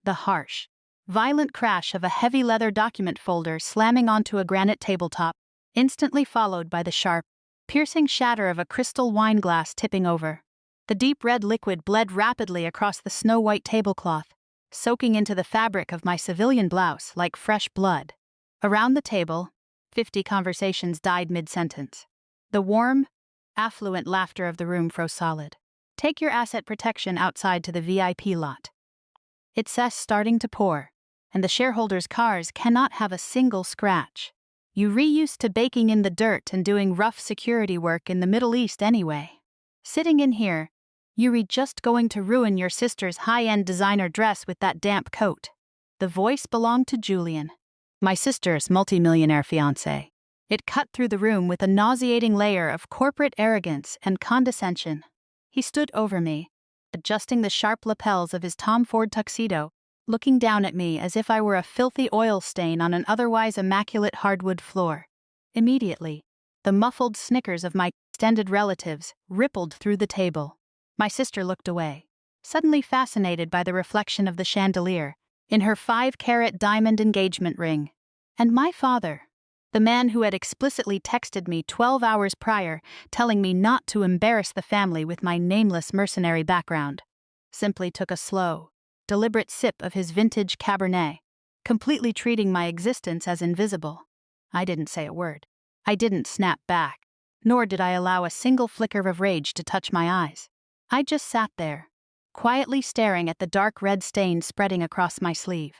The harsh, violent crash of a heavy leather document folder slamming onto a granite tabletop, instantly followed by the sharp, piercing shatter of a crystal wine glass tipping over. The deep red liquid bled rapidly across the snow-white tablecloth, soaking into the fabric of my civilian blouse like fresh blood. Around the table, 50 conversations died mid-sentence. The warm, affluent laughter of the room froze solid. Take your asset protection outside to the VIP lot. It's starting to pour, and the shareholders' cars cannot have a single scratch. You reused to baking in the dirt and doing rough security work in the Middle East anyway. Sitting in here, you're just going to ruin your sister's high-end designer dress with that damp coat. The voice belonged to Julian, my sister's multimillionaire fiancé. It cut through the room with a nauseating layer of corporate arrogance and condescension. He stood over me, adjusting the sharp lapels of his Tom Ford tuxedo, looking down at me as if I were a filthy oil stain on an otherwise immaculate hardwood floor. Immediately, the muffled snickers of my extended relatives rippled through the table. My sister looked away, suddenly fascinated by the reflection of the chandelier in her 5-carat diamond engagement ring. And my father, the man who had explicitly texted me 12 hours prior telling me not to embarrass the family with my nameless mercenary background, simply took a slow, deliberate sip of his vintage Cabernet, completely treating my existence as invisible. I didn't say a word. I didn't snap back, nor did I allow a single flicker of rage to touch my eyes. I just sat there, quietly staring at the dark red stain spreading across my sleeve.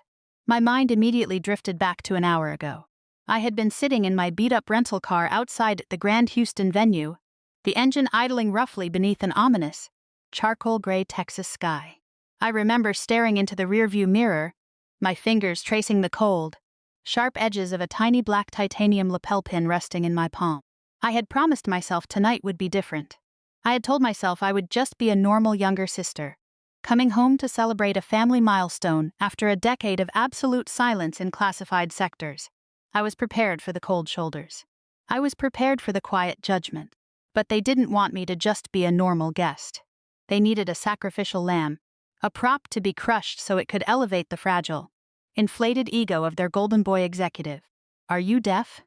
My mind immediately drifted back to an hour ago. I had been sitting in my beat-up rental car outside the Grand Houston venue, the engine idling roughly beneath an ominous, charcoal-gray Texas sky. I remember staring into the rearview mirror, my fingers tracing the cold, sharp edges of a tiny black titanium lapel pin resting in my palm. I had promised myself tonight would be different. I had told myself I would just be a normal younger sister, coming home to celebrate a family milestone after a decade of absolute silence in classified sectors. I was prepared for the cold shoulders. I was prepared for the quiet judgment. But they didn't want me to just be a normal guest. They needed a sacrificial lamb, a prop to be crushed so it could elevate the fragile, inflated ego of their golden boy executive. Are you deaf,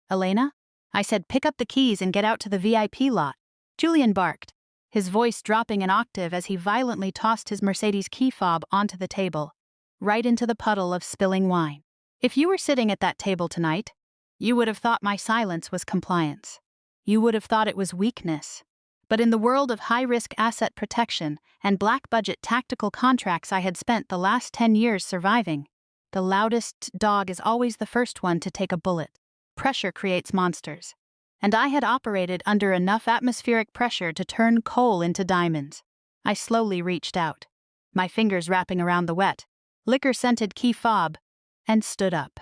Elena? I said, pick up the keys and get out to the VIP lot. Julian barked, his voice dropping an octave as he violently tossed his Mercedes key fob onto the table, right into the puddle of spilling wine. If you were sitting at that table tonight, you would have thought my silence was compliance. You would have thought it was weakness. But in the world of high-risk asset protection and black-budget tactical contracts I had spent the last 10 years surviving, the loudest dog is always the first one to take a bullet. Pressure creates monsters. And I had operated under enough atmospheric pressure to turn coal into diamonds. I slowly reached out, my fingers wrapping around the wet, liquor-scented key fob, and stood up.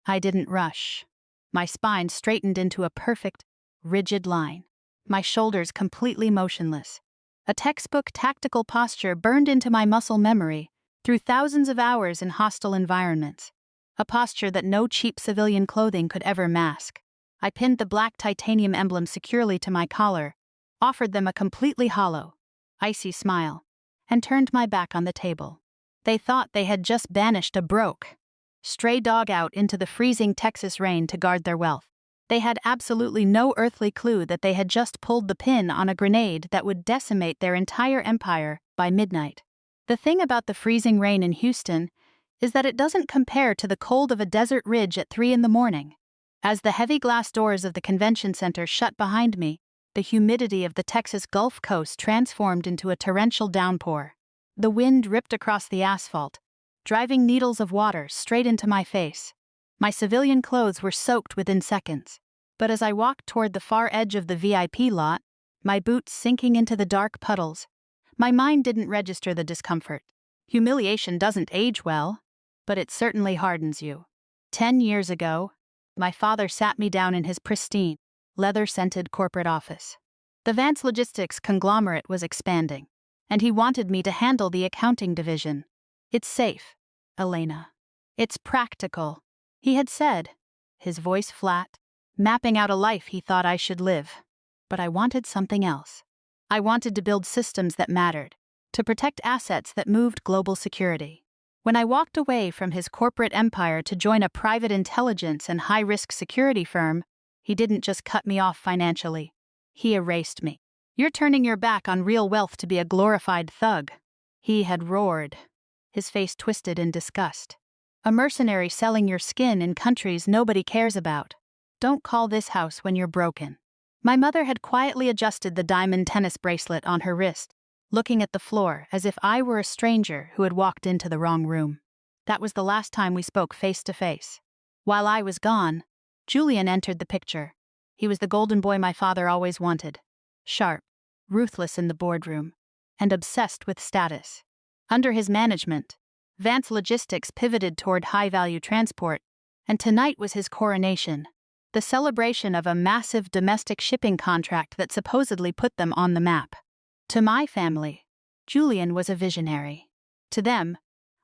I didn't rush. My spine straightened into a perfect, rigid line, my shoulders completely motionless. A textbook tactical posture burned into my muscle memory through thousands of hours in hostile environments, a posture that no cheap civilian clothing could ever mask. I pinned the black titanium emblem securely to my collar, offered them a completely hollow, icy smile, and turned my back on the table. They thought they had just banished a stray dog out into the freezing Texas rain to guard their wealth. They had absolutely no earthly clue that they had just pulled the pin on a grenade that would decimate their entire empire by midnight. The thing about the freezing rain in Houston is that it doesn't compare to the cold of a desert ridge at 3 a.m. As the heavy glass doors of the convention center shut behind me, the humidity of the Texas Gulf Coast transformed into a torrential downpour. The wind ripped across the asphalt, driving needles of water straight into my face. My civilian clothes were soaked within seconds. But as I walked toward the far edge of the VIP lot, my boots sinking into the dark puddles, my mind didn't register the discomfort. Humiliation doesn't age well, but it certainly hardens you. 10 years ago, my father sat me down in his pristine, leather-scented corporate office. The Vance Logistics conglomerate was expanding, and he wanted me to handle the accounting division. It's safe, Elena. It's practical, he had said, his voice flat, mapping out a life he thought I should live. But I wanted something else. I wanted to build systems that mattered, to protect assets that moved global security. When I walked away from his corporate empire to join a private intelligence and high-risk security firm, he didn't just cut me off financially. He erased me. "You're turning your back on real wealth to be a glorified thug," he had roared, his face twisted in disgust. "A mercenary selling your skin in countries nobody cares about. Don't call this house when you're broken." My mother had quietly adjusted the diamond tennis bracelet on her wrist, looking at the floor as if I were a stranger who had walked into the wrong room. That was the last time we spoke face to face. While I was gone, Julian entered the picture. He was the golden boy my father always wanted. Sharp, ruthless in the boardroom, and obsessed with status. Under his management, Vance Logistics pivoted toward high-value transport, and tonight was his coronation, the celebration of a massive domestic shipping contract that supposedly put them on the map. To my family, Julian was a visionary. To them,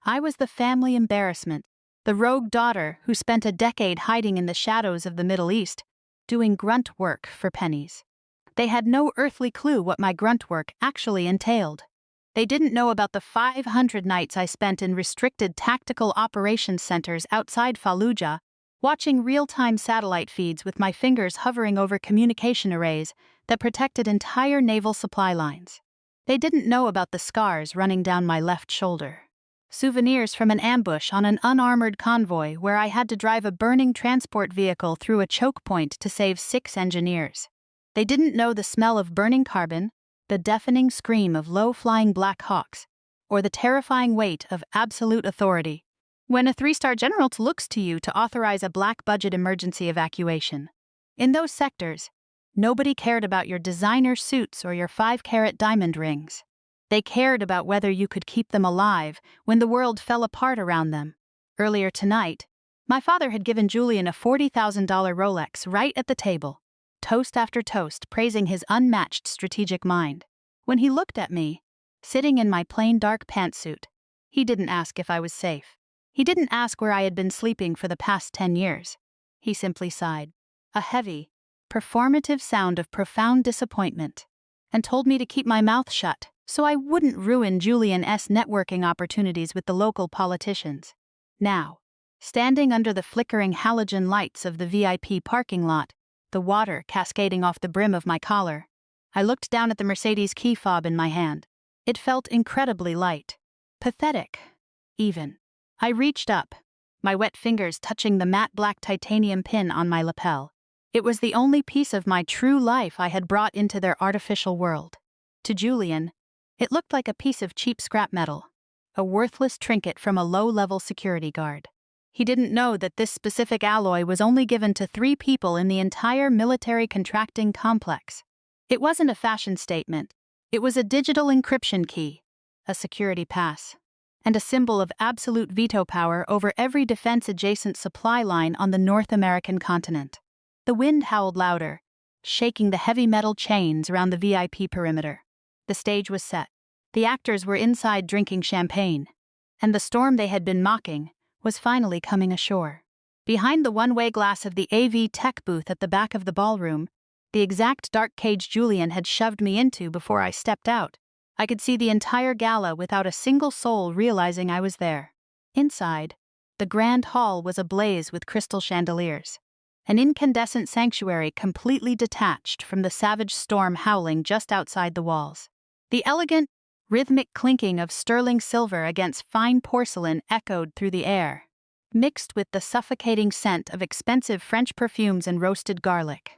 I was the family embarrassment, the rogue daughter who spent a decade hiding in the shadows of the Middle East, doing grunt work for pennies. They had no earthly clue what my grunt work actually entailed. They didn't know about the 500 nights I spent in restricted tactical operations centers outside Fallujah, watching real-time satellite feeds with my fingers hovering over communication arrays that protected entire naval supply lines. They didn't know about the scars running down my left shoulder. Souvenirs from an ambush on an unarmored convoy where I had to drive a burning transport vehicle through a choke point to save 6 engineers. They didn't know the smell of burning carbon, the deafening scream of low-flying Black Hawks, or the terrifying weight of absolute authority when a 3-star general looks to you to authorize a black-budget emergency evacuation. In those sectors, nobody cared about your designer suits or your 5-carat diamond rings. They cared about whether you could keep them alive when the world fell apart around them. Earlier tonight, my father had given Julian a $40,000 Rolex right at the table, toast after toast praising his unmatched strategic mind. When he looked at me, sitting in my plain dark pantsuit, he didn't ask if I was safe. He didn't ask where I had been sleeping for the past 10 years. He simply sighed, a heavy, performative sound of profound disappointment, and told me to keep my mouth shut so I wouldn't ruin Julian's networking opportunities with the local politicians. Now, standing under the flickering halogen lights of the VIP parking lot, the water cascading off the brim of my collar, I looked down at the Mercedes key fob in my hand. It felt incredibly light. Pathetic, even. I reached up, my wet fingers touching the matte black titanium pin on my lapel. It was the only piece of my true life I had brought into their artificial world. To Julian, it looked like a piece of cheap scrap metal, a worthless trinket from a low-level security guard. He didn't know that this specific alloy was only given to 3 people in the entire military contracting complex. It wasn't a fashion statement. It was a digital encryption key, a security pass, and a symbol of absolute veto power over every defense-adjacent supply line on the North American continent. The wind howled louder, shaking the heavy metal chains around the VIP perimeter. The stage was set. The actors were inside drinking champagne, and the storm they had been mocking was finally coming ashore. Behind the one-way glass of the AV tech booth at the back of the ballroom, the exact dark cage Julian had shoved me into before I stepped out, I could see the entire gala without a single soul realizing I was there. Inside, the grand hall was ablaze with crystal chandeliers, an incandescent sanctuary completely detached from the savage storm howling just outside the walls. The elegant, rhythmic clinking of sterling silver against fine porcelain echoed through the air, mixed with the suffocating scent of expensive French perfumes and roasted garlic.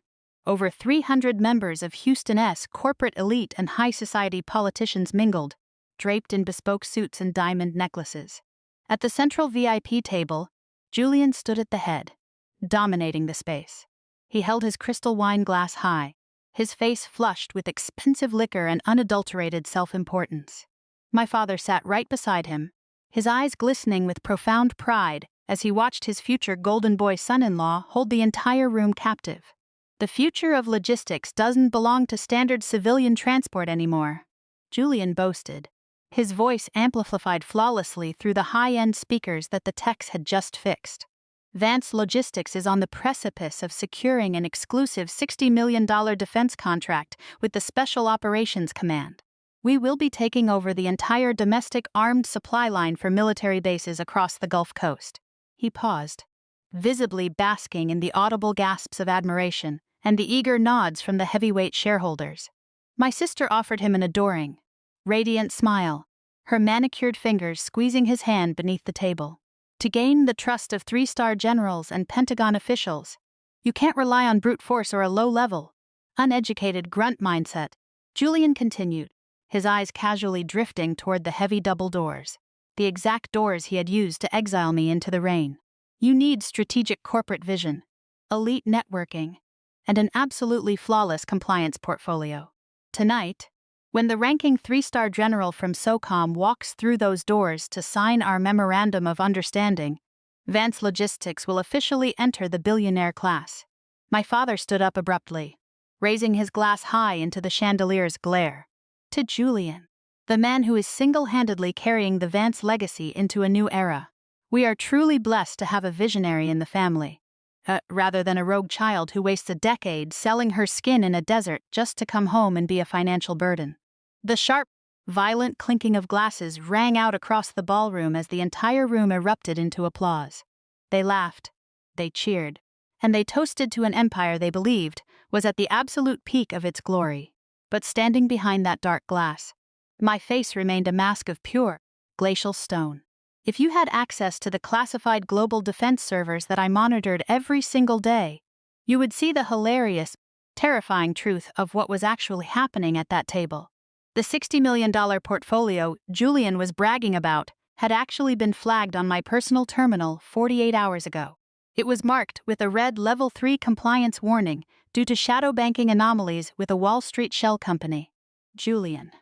Over 300 members of Houston's corporate elite and high society politicians mingled, draped in bespoke suits and diamond necklaces. At the central VIP table, Julian stood at the head, dominating the space. He held his crystal wine glass high, his face flushed with expensive liquor and unadulterated self-importance. My father sat right beside him, his eyes glistening with profound pride as he watched his future golden boy son-in-law hold the entire room captive. The future of logistics doesn't belong to standard civilian transport anymore, Julian boasted, his voice amplified flawlessly through the high-end speakers that the techs had just fixed. Vance Logistics is on the precipice of securing an exclusive $60 million defense contract with the Special Operations Command. We will be taking over the entire domestic armed supply line for military bases across the Gulf Coast." He paused, visibly basking in the audible gasps of admiration and the eager nods from the heavyweight shareholders. My sister offered him an adoring, radiant smile, her manicured fingers squeezing his hand beneath the table. "To gain the trust of 3-star generals and Pentagon officials, you can't rely on brute force or a low-level, uneducated grunt mindset," Julian continued, his eyes casually drifting toward the heavy double doors, the exact doors he had used to exile me into the rain. "You need strategic corporate vision, elite networking, and an absolutely flawless compliance portfolio. Tonight, when the ranking 3-star general from SOCOM walks through those doors to sign our Memorandum of Understanding, Vance Logistics will officially enter the billionaire class." My father stood up abruptly, raising his glass high into the chandelier's glare. "To Julian, the man who is single-handedly carrying the Vance legacy into a new era. We are truly blessed to have a visionary in the family, rather than a rogue child who wastes a decade selling her skin in a desert just to come home and be a financial burden." The sharp, violent clinking of glasses rang out across the ballroom as the entire room erupted into applause. They laughed, they cheered, and they toasted to an empire they believed was at the absolute peak of its glory. But standing behind that dark glass, my face remained a mask of pure, glacial stone. If you had access to the classified global defense servers that I monitored every single day, you would see the hilarious, terrifying truth of what was actually happening at that table. The $60 million portfolio Julian was bragging about had actually been flagged on my personal terminal 48 hours ago. It was marked with a red Level 3 compliance warning due to shadow banking anomalies with a Wall Street shell company. Julian,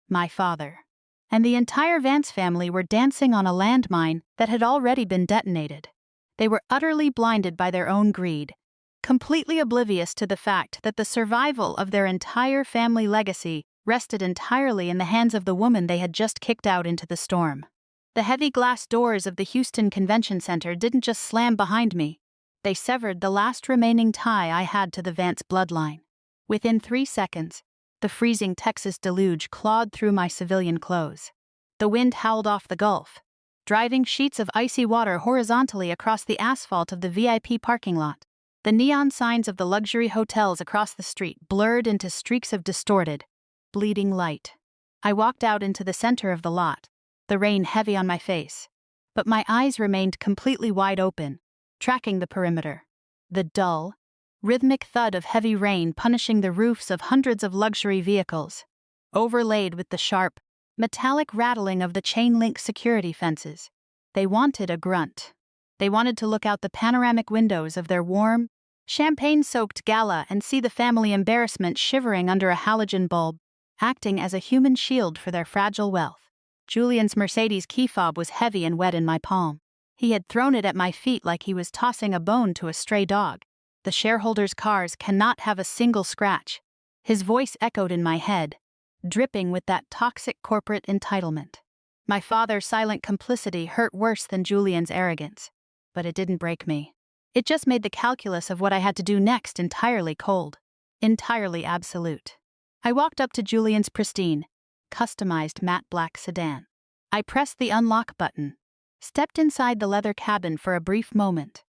my father, and the entire Vance family were dancing on a landmine that had already been detonated. They were utterly blinded by their own greed, completely oblivious to the fact that the survival of their entire family legacy rested entirely in the hands of the woman they had just kicked out into the storm. The heavy glass doors of the Houston Convention Center didn't just slam behind me, they severed the last remaining tie I had to the Vance bloodline. Within 3 seconds, the freezing Texas deluge clawed through my civilian clothes. The wind howled off the Gulf, driving sheets of icy water horizontally across the asphalt of the VIP parking lot. The neon signs of the luxury hotels across the street blurred into streaks of distorted, bleeding light. I walked out into the center of the lot, the rain heavy on my face, but my eyes remained completely wide open, tracking the perimeter. The dull, rhythmic thud of heavy rain punishing the roofs of hundreds of luxury vehicles, overlaid with the sharp, metallic rattling of the chain-link security fences. They wanted a grunt. They wanted to look out the panoramic windows of their warm, champagne-soaked gala and see the family embarrassment shivering under a halogen bulb, acting as a human shield for their fragile wealth. Julian's Mercedes key fob was heavy and wet in my palm. He had thrown it at my feet like he was tossing a bone to a stray dog. "The shareholders' cars cannot have a single scratch." His voice echoed in my head, dripping with that toxic corporate entitlement. My father's silent complicity hurt worse than Julian's arrogance, but it didn't break me. It just made the calculus of what I had to do next entirely cold, entirely absolute. I walked up to Julian's pristine, customized matte black sedan. I pressed the unlock button, stepped inside the leather cabin for a brief moment,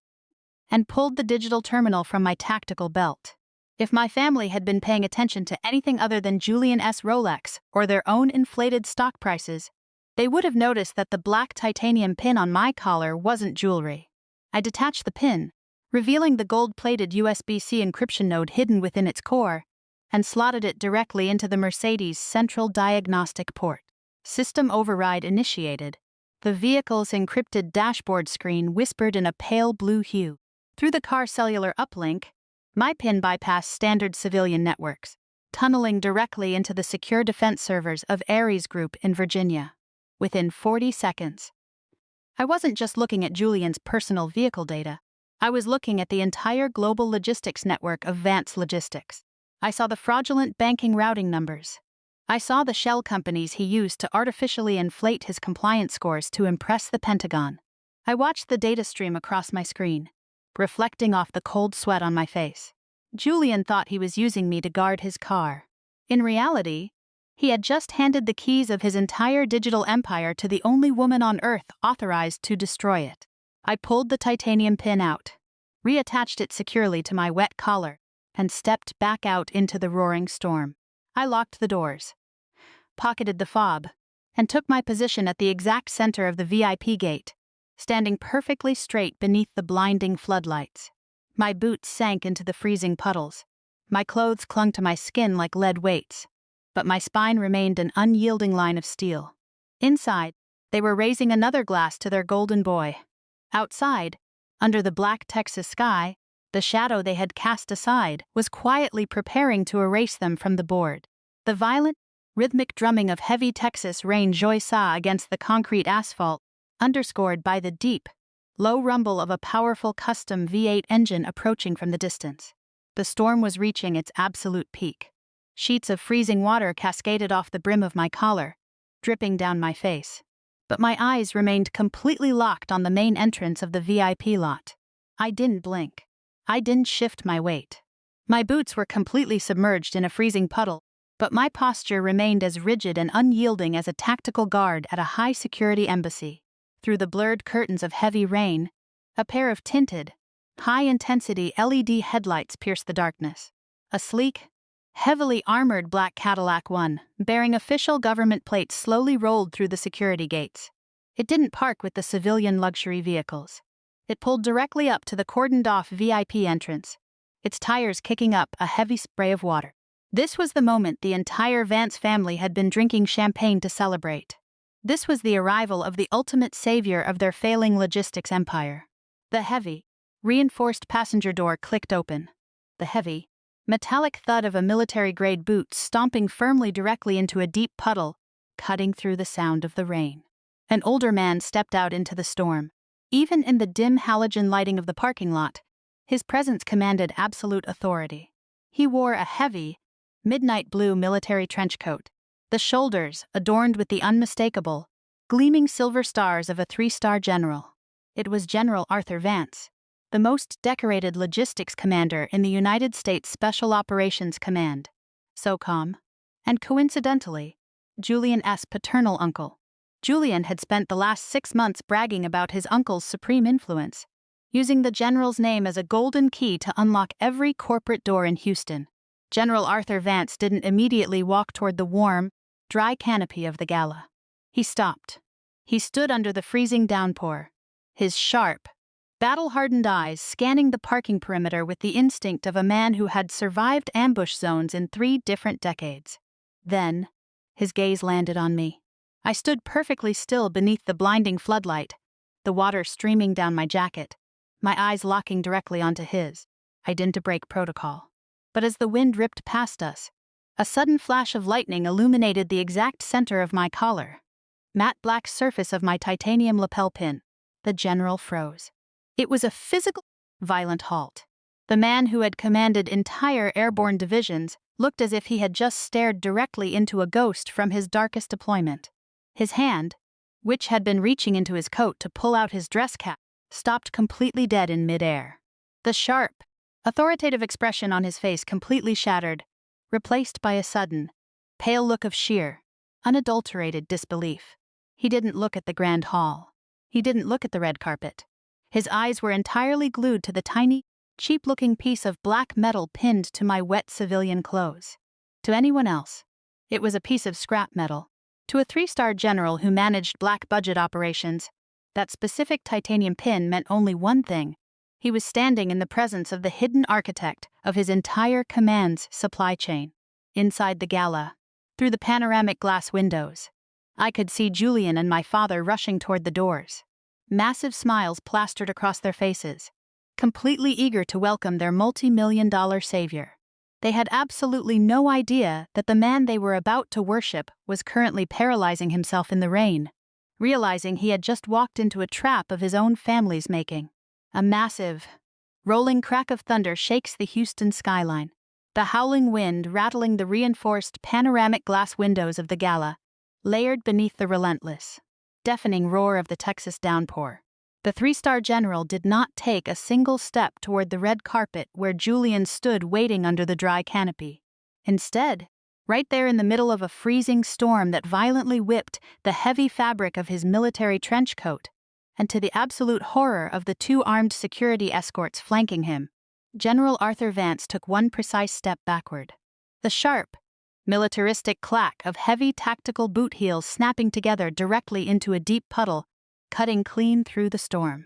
and pulled the digital terminal from my tactical belt. If my family had been paying attention to anything other than Julian S. Rolex or their own inflated stock prices, they would have noticed that the black titanium pin on my collar wasn't jewelry. I detached the pin, revealing the gold-plated USB-C encryption node hidden within its core, and slotted it directly into the Mercedes' central diagnostic port. System override initiated. The vehicle's encrypted dashboard screen whispered in a pale blue hue. Through the car cellular uplink, my PIN bypassed standard civilian networks, tunneling directly into the secure defense servers of Ares Group in Virginia. Within 40 seconds, I wasn't just looking at Julian's personal vehicle data, I was looking at the entire global logistics network of Vance Logistics. I saw the fraudulent banking routing numbers. I saw the shell companies he used to artificially inflate his compliance scores to impress the Pentagon. I watched the data stream across my screen, reflecting off the cold sweat on my face. Julian thought he was using me to guard his car. In reality, He had just handed the keys of his entire digital empire to the only woman on Earth authorized to destroy it. I pulled the titanium pin out, reattached it securely to my wet collar, and stepped back out into the roaring storm. I locked the doors, pocketed the fob, and took my position at the exact center of the VIP gate, standing perfectly straight beneath the blinding floodlights. My boots sank into the freezing puddles. My clothes clung to my skin like lead weights, but my spine remained an unyielding line of steel. Inside, they were raising another glass to their golden boy. Outside, under the black Texas sky, the shadow they had cast aside was quietly preparing to erase them from the board. The violent, rhythmic drumming of heavy Texas rain joy saw against the concrete asphalt, underscored by the deep, low rumble of a powerful custom V8 engine approaching from the distance. The storm was reaching its absolute peak. Sheets of freezing water cascaded off the brim of my collar, dripping down my face. But my eyes remained completely locked on the main entrance of the VIP lot. I didn't blink. I didn't shift my weight. My boots were completely submerged in a freezing puddle, but my posture remained as rigid and unyielding as a tactical guard at a high-security embassy. Through the blurred curtains of heavy rain, a pair of tinted, high-intensity LED headlights pierced the darkness. A sleek, heavily armored black Cadillac one, bearing official government plates, slowly rolled through the security gates. It didn't park with the civilian luxury vehicles. It pulled directly up to the cordoned-off VIP entrance, its tires kicking up a heavy spray of water. This was the moment the entire Vance family had been drinking champagne to celebrate. This was the arrival of the ultimate savior of their failing logistics empire. The heavy, reinforced passenger door clicked open. The heavy, metallic thud of a military-grade boot stomping firmly directly into a deep puddle, cutting through the sound of the rain. An older man stepped out into the storm. Even in the dim halogen lighting of the parking lot, his presence commanded absolute authority. He wore a heavy, midnight blue military trench coat, the shoulders adorned with the unmistakable, gleaming silver stars of a 3-star general. It was General Arthur Vance, the most decorated logistics commander in the United States Special Operations Command, SOCOM, and coincidentally, Julian's paternal uncle. Julian had spent the last 6 months bragging about his uncle's supreme influence, using the general's name as a golden key to unlock every corporate door in Houston. General Arthur Vance didn't immediately walk toward the warm, dry canopy of the gala. He stopped. He stood under the freezing downpour, his sharp, battle-hardened eyes scanning the parking perimeter with the instinct of a man who had survived ambush zones in 3 different decades. Then, his gaze landed on me. I stood perfectly still beneath the blinding floodlight, the water streaming down my jacket, my eyes locking directly onto his. I didn't break protocol. But as the wind ripped past us, a sudden flash of lightning illuminated the exact center of my collar. Matte black surface of my titanium lapel pin. The general froze. It was a physical, violent halt. The man who had commanded entire airborne divisions looked as if he had just stared directly into a ghost from his darkest deployment. His hand, which had been reaching into his coat to pull out his dress cap, stopped completely dead in midair. The sharp, authoritative expression on his face completely shattered, replaced by a sudden, pale look of sheer, unadulterated disbelief. He didn't look at the grand hall. He didn't look at the red carpet. His eyes were entirely glued to the tiny, cheap-looking piece of black metal pinned to my wet civilian clothes. To anyone else, it was a piece of scrap metal. To a 3-star general who managed black-budget operations, that specific titanium pin meant only one thing. He was standing in the presence of the hidden architect of his entire command's supply chain. Inside the gala, through the panoramic glass windows, I could see Julian and my father rushing toward the doors. Massive smiles plastered across their faces, completely eager to welcome their multi-million-dollar savior. They had absolutely no idea that the man they were about to worship was currently paralyzing himself in the rain, realizing he had just walked into a trap of his own family's making. A massive, rolling crack of thunder shakes the Houston skyline, the howling wind rattling the reinforced panoramic glass windows of the gala, layered beneath the relentless, deafening roar of the Texas downpour. The 3-star general did not take a single step toward the red carpet where Julian stood waiting under the dry canopy. Instead, right there in the middle of a freezing storm that violently whipped the heavy fabric of his military trench coat, and to the absolute horror of the two armed security escorts flanking him, General Arthur Vance took one precise step backward. The sharp, militaristic clack of heavy tactical boot heels snapping together directly into a deep puddle, cutting clean through the storm.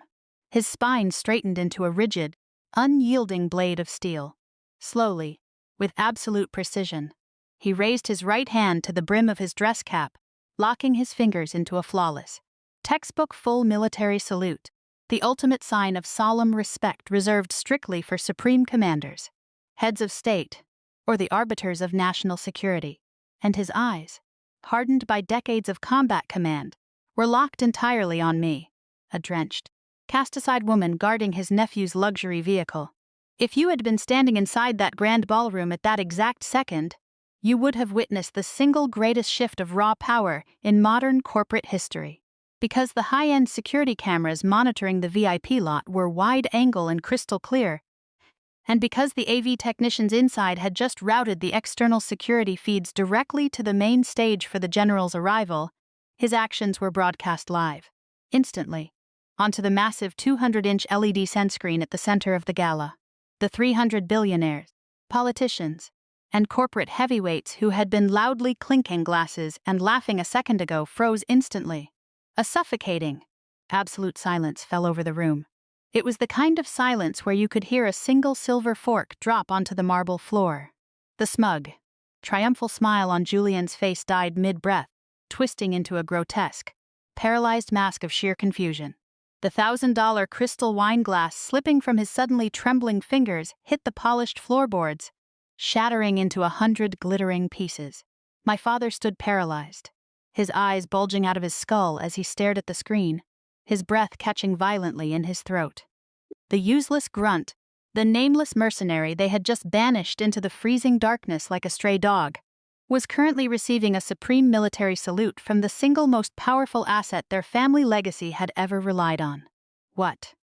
His spine straightened into a rigid, unyielding blade of steel. Slowly, with absolute precision, he raised his right hand to the brim of his dress cap, locking his fingers into a flawless, textbook full military salute, the ultimate sign of solemn respect reserved strictly for supreme commanders, heads of state, or the arbiters of national security. And his eyes, hardened by decades of combat command, were locked entirely on me, a drenched, cast-aside woman guarding his nephew's luxury vehicle. If you had been standing inside that grand ballroom at that exact second, you would have witnessed the single greatest shift of raw power in modern corporate history. Because the high-end security cameras monitoring the VIP lot were wide-angle and crystal clear, and because the AV technicians inside had just routed the external security feeds directly to the main stage for the general's arrival, his actions were broadcast live, instantly, onto the massive 200-inch LED sunscreen at the center of the gala. The 300 billionaires, politicians, and corporate heavyweights who had been loudly clinking glasses and laughing a second ago froze instantly. A suffocating, absolute silence fell over the room. It was the kind of silence where you could hear a single silver fork drop onto the marble floor. The smug, triumphal smile on Julian's face died mid-breath, twisting into a grotesque, paralyzed mask of sheer confusion. The $1,000 crystal wine glass slipping from his suddenly trembling fingers hit the polished floorboards, shattering into 100 glittering pieces. My father stood paralyzed, his eyes bulging out of his skull as he stared at the screen, his breath catching violently in his throat. The useless grunt, the nameless mercenary they had just banished into the freezing darkness like a stray dog, was currently receiving a supreme military salute from the single most powerful asset their family legacy had ever relied on. What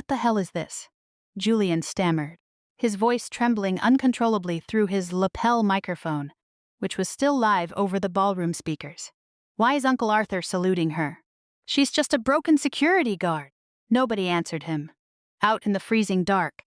the hell is this? Julian stammered, his voice trembling uncontrollably through his lapel microphone, which was still live over the ballroom speakers. Why is Uncle Arthur saluting her? She's just a broken security guard. Nobody answered him. Out in the freezing dark,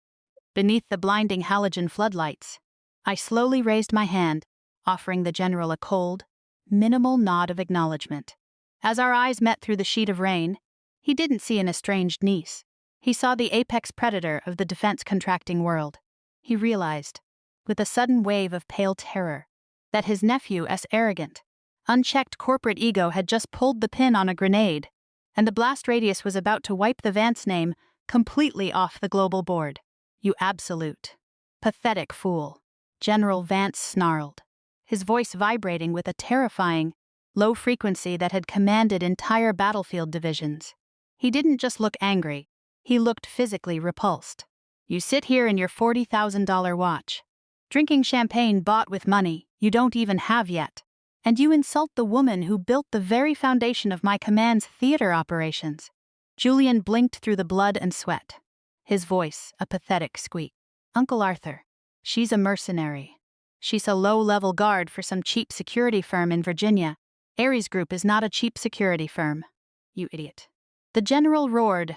beneath the blinding halogen floodlights, I slowly raised my hand, offering the general a cold, minimal nod of acknowledgement. As our eyes met through the sheet of rain, he didn't see an estranged niece. He saw the apex predator of the defense contracting world. He realized, with a sudden wave of pale terror, that his nephew's arrogant, unchecked corporate ego had just pulled the pin on a grenade, and the blast radius was about to wipe the Vance name completely off the global board. You absolute, pathetic fool, General Vance snarled, his voice vibrating with a terrifying, low frequency that had commanded entire battlefield divisions. He didn't just look angry, he looked physically repulsed. You sit here in your $40,000 watch, drinking champagne bought with money you don't even have yet, and you insult the woman who built the very foundation of my command's theater operations. Julian blinked through the blood and sweat, his voice a pathetic squeak. Uncle Arthur, she's a mercenary. She's a low-level guard for some cheap security firm in Virginia. Ares Group is not a cheap security firm. You idiot. The general roared,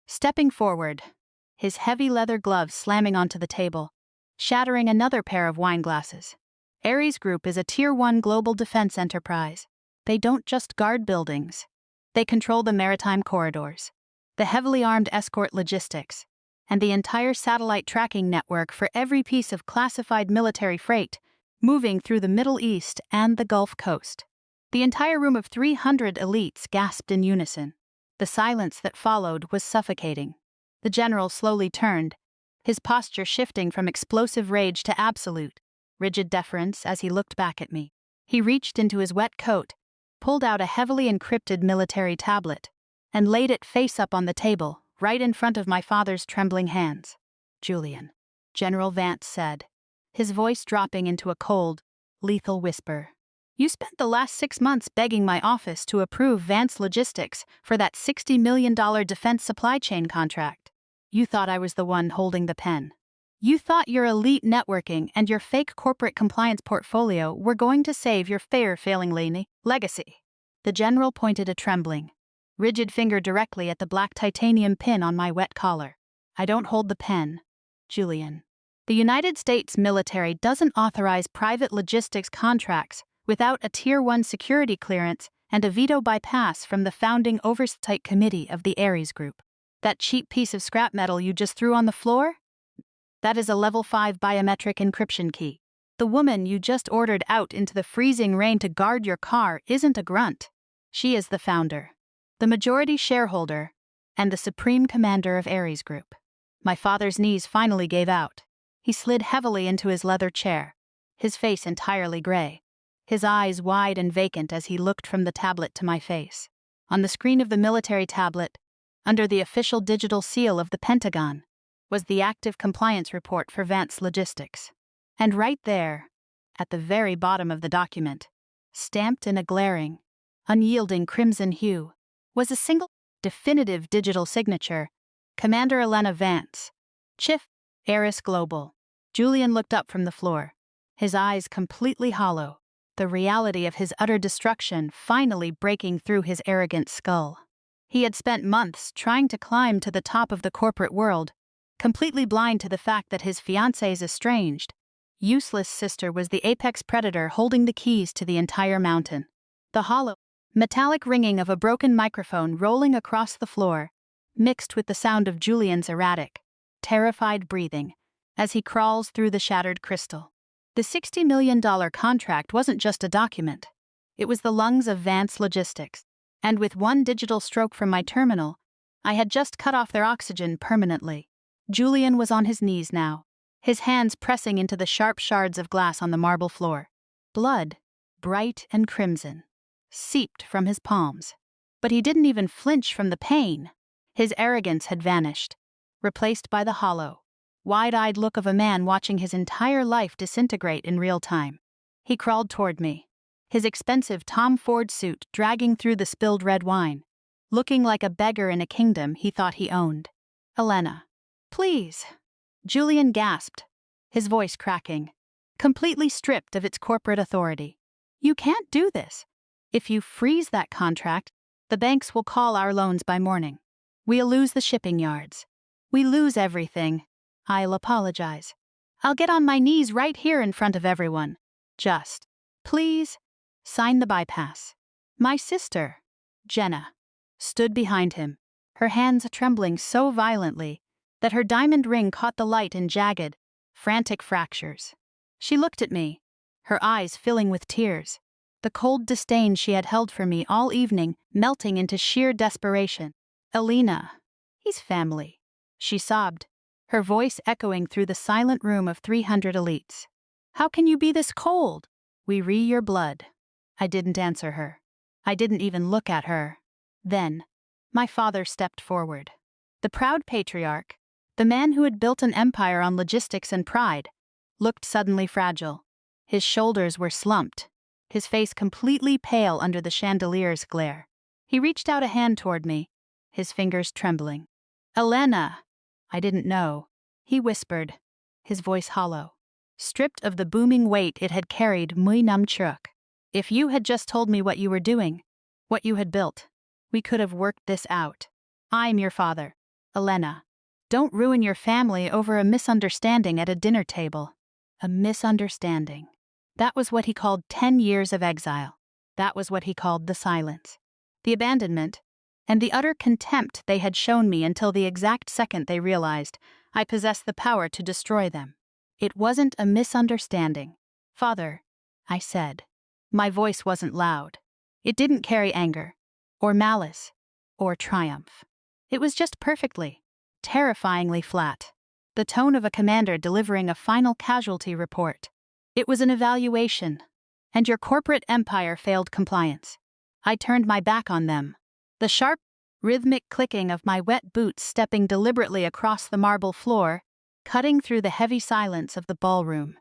stepping forward, his heavy leather gloves slamming onto the table, shattering another pair of wine glasses. Ares Group is a Tier 1 global defense enterprise. They don't just guard buildings. They control the maritime corridors, the heavily armed escort logistics, and the entire satellite tracking network for every piece of classified military freight moving through the Middle East and the Gulf Coast. The entire room of 300 elites gasped in unison. The silence that followed was suffocating. The general slowly turned, his posture shifting from explosive rage to absolute, rigid deference as he looked back at me. He reached into his wet coat, pulled out a heavily encrypted military tablet, and laid it face up on the table, right in front of my father's trembling hands. Julian, General Vance said, his voice dropping into a cold, lethal whisper. You spent the last 6 months begging my office to approve Vance Logistics for that $60 million defense supply chain contract. You thought I was the one holding the pen. You thought your elite networking and your fake corporate compliance portfolio were going to save your failing legacy. The general pointed a trembling, rigid finger directly at the black titanium pin on my wet collar. I don't hold the pen, Julian. The United States military doesn't authorize private logistics contracts without a Tier 1 security clearance and a veto bypass from the founding oversight committee of the Ares Group. That cheap piece of scrap metal you just threw on the floor? That is a level 5 biometric encryption key. The woman you just ordered out into the freezing rain to guard your car isn't a grunt. She is the founder, the majority shareholder, and the supreme commander of Ares Group. My father's knees finally gave out. He slid heavily into his leather chair, his face entirely gray, his eyes wide and vacant as he looked from the tablet to my face. On the screen of the military tablet, under the official digital seal of the Pentagon, was the active compliance report for Vance Logistics. And right there, at the very bottom of the document, stamped in a glaring, unyielding crimson hue, was a single, definitive digital signature: Commander Elena Vance, Chief, Ares Global. Julian looked up from the floor, his eyes completely hollow, the reality of his utter destruction finally breaking through his arrogant skull. He had spent months trying to climb to the top of the corporate world, completely blind to the fact that his fiancée's estranged, useless sister was the apex predator holding the keys to the entire mountain. The hollow, metallic ringing of a broken microphone rolling across the floor, mixed with the sound of Julian's erratic, terrified breathing as he crawls through the shattered crystal. The $60 million contract wasn't just a document. It was the lungs of Vance Logistics, and with one digital stroke from my terminal, I had just cut off their oxygen permanently. Julian was on his knees now, his hands pressing into the sharp shards of glass on the marble floor. Blood, bright and crimson, seeped from his palms. But he didn't even flinch from the pain. His arrogance had vanished, replaced by the hollow, wide-eyed look of a man watching his entire life disintegrate in real time. He crawled toward me, his expensive Tom Ford suit dragging through the spilled red wine, looking like a beggar in a kingdom he thought he owned. Elena, please, Julian gasped, his voice cracking, completely stripped of its corporate authority. You can't do this. If you freeze that contract, the banks will call our loans by morning. We'll lose the shipping yards. We lose everything. I'll apologize. I'll get on my knees right here in front of everyone. Just, please, sign the bypass. My sister, Jenna, stood behind him, her hands trembling so violently that her diamond ring caught the light in jagged, frantic fractures. She looked at me, her eyes filling with tears, the cold disdain she had held for me all evening melting into sheer desperation. Elena, he's family, she sobbed, her voice echoing through the silent room of 300 elites. How can you be this cold? We re your blood. I didn't answer her. I didn't even look at her. Then, my father stepped forward. The proud patriarch, the man who had built an empire on logistics and pride, looked suddenly fragile. His shoulders were slumped, his face completely pale under the chandelier's glare. He reached out a hand toward me, his fingers trembling. Elena! I didn't know. He whispered, his voice hollow, stripped of the booming weight it had carried. Muy namchuk. If you had just told me what you were doing, what you had built, we could have worked this out. I'm your father. Elena, don't ruin your family over a misunderstanding at a dinner table. A misunderstanding. That was what he called 10 years of exile. That was what he called the silence, the abandonment, and the utter contempt they had shown me until the exact second they realized I possessed the power to destroy them. It wasn't a misunderstanding. Father, I said. My voice wasn't loud. It didn't carry anger, or malice, or triumph. It was just perfectly, terrifyingly flat. The tone of a commander delivering a final casualty report. It was an evaluation, and your corporate empire failed compliance. I turned my back on them. The sharp, rhythmic clicking of my wet boots stepping deliberately across the marble floor, cutting through the heavy silence of the ballroom.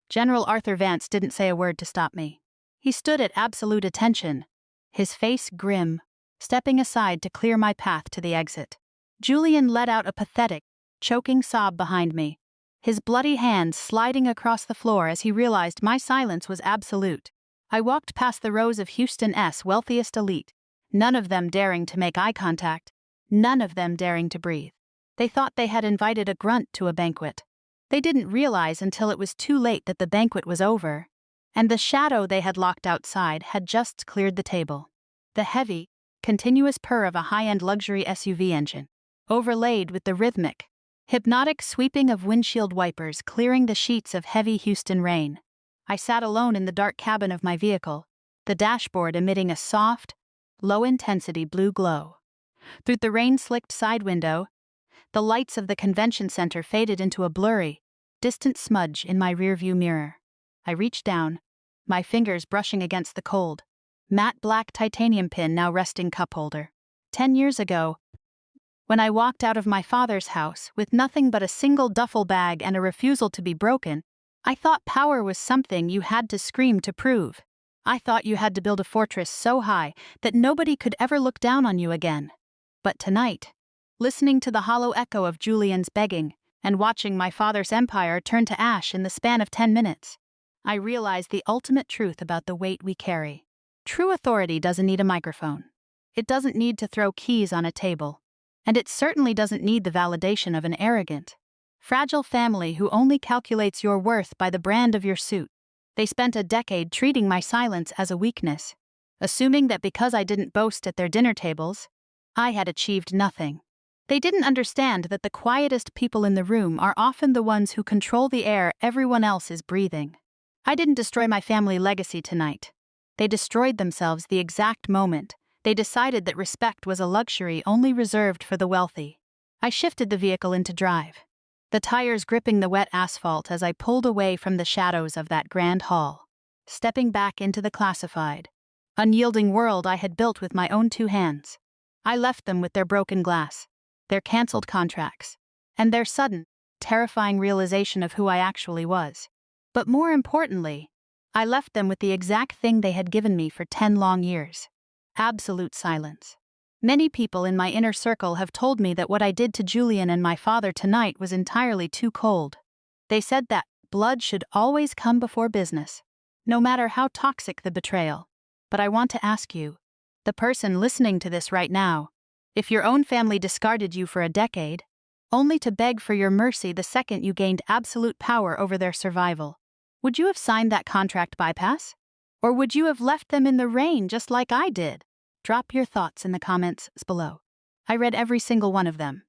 General Arthur Vance didn't say a word to stop me. He stood at absolute attention, his face grim, stepping aside to clear my path to the exit. Julian let out a pathetic, choking sob behind me, his bloody hands sliding across the floor as he realized my silence was absolute. I walked past the rows of Houston's wealthiest elite, none of them daring to make eye contact, none of them daring to breathe. They thought they had invited a grunt to a banquet. They didn't realize until it was too late that the banquet was over, and the shadow they had locked outside had just cleared the table. The heavy, continuous purr of a high-end luxury SUV engine, overlaid with the rhythmic, hypnotic sweeping of windshield wipers clearing the sheets of heavy Houston rain. I sat alone in the dark cabin of my vehicle, the dashboard emitting a soft, low-intensity blue glow. Through the rain-slicked side window, the lights of the convention center faded into a blurry, distant smudge in my rearview mirror. I reached down, my fingers brushing against the cold, matte black titanium pin now resting cup holder. 10 years ago, when I walked out of my father's house with nothing but a single duffel bag and a refusal to be broken, I thought power was something you had to scream to prove. I thought you had to build a fortress so high that nobody could ever look down on you again. But tonight, listening to the hollow echo of Julian's begging and watching my father's empire turn to ash in the span of 10 minutes, I realized the ultimate truth about the weight we carry. True authority doesn't need a microphone. It doesn't need to throw keys on a table. And it certainly doesn't need the validation of an arrogant, fragile family who only calculates your worth by the brand of your suit. They spent a decade treating my silence as a weakness, assuming that because I didn't boast at their dinner tables, I had achieved nothing. They didn't understand that the quietest people in the room are often the ones who control the air everyone else is breathing. I didn't destroy my family legacy tonight. They destroyed themselves the exact moment they decided that respect was a luxury only reserved for the wealthy. I shifted the vehicle into drive, the tires gripping the wet asphalt as I pulled away from the shadows of that grand hall, stepping back into the classified, unyielding world I had built with my own 2 hands. I left them with their broken glass, their canceled contracts, and their sudden, terrifying realization of who I actually was. But more importantly, I left them with the exact thing they had given me for 10 long years. Absolute silence. Many people in my inner circle have told me that what I did to Julian and my father tonight was entirely too cold. They said that blood should always come before business, no matter how toxic the betrayal. But I want to ask you, the person listening to this right now, if your own family discarded you for a decade, only to beg for your mercy the second you gained absolute power over their survival, would you have signed that contract bypass? Or would you have left them in the rain just like I did? Drop your thoughts in the comments below. I read every single one of them.